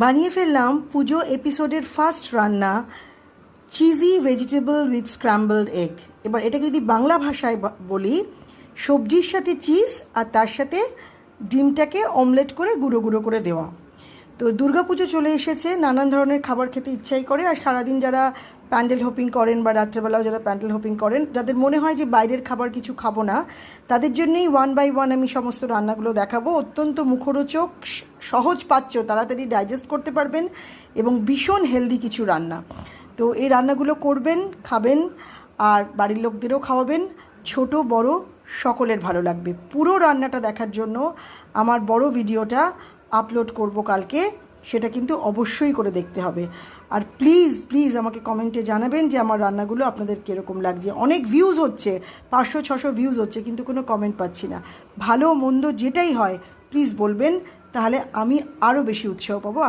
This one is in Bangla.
বানিয়ে ফেললাম পুজো এপিসোডের ফার্স্ট রান্না, cheesy vegetable with scrambled egg. এবার এটাকে যদি বাংলা ভাষায় বলি, সবজির সাথে চিজ আর তার সাথে ডিমটাকে অমলেট করে গুঁড়ো গুঁড়ো করে দেওয়া। তো দুর্গাপুজো চলে এসেছে, নানান ধরনের খাবার খেতে ইচ্ছাই করে। আর সারাদিন যারা প্যান্ডেল হোপিং করেন বা রাত্রেবেলাও যারা প্যান্ডেল হোপিং করেন, যাদের মনে হয় যে বাইরের খাবার কিছু খাবো না, তাদের জন্যই ওয়ান বাই ওয়ান আমি সমস্ত রান্নাগুলো দেখাবো। অত্যন্ত মুখরোচক, সহজ পাচ্য, তাড়াতাড়ি ডাইজেস্ট করতে পারবেন এবং ভীষণ হেলদি কিছু রান্না। তো এই রান্নাগুলো করবেন, খাবেন আর বাড়ির লোকদেরও খাওয়াবেন। ছোট বড় সকলের ভালো লাগবে। পুরো রান্নাটা দেখার জন্য আমার বড় ভিডিওটা আপলোড করব কালকে, সেটা কিন্তু অবশ্যই করে দেখতে হবে। আর প্লিজ প্লিজ আমাকে কমেন্টে জানাবেন যে আমার রান্নাগুলো আপনাদের কীরকম লাগছে। অনেক ভিউজ হচ্ছে, 500-600 ভিউজ হচ্ছে, কিন্তু কোনো কমেন্ট পাচ্ছি না। ভালো মন্দ যেটাই হয় প্লিজ বলবেন, তাহলে আমি আরও বেশি উৎসাহ পাবো।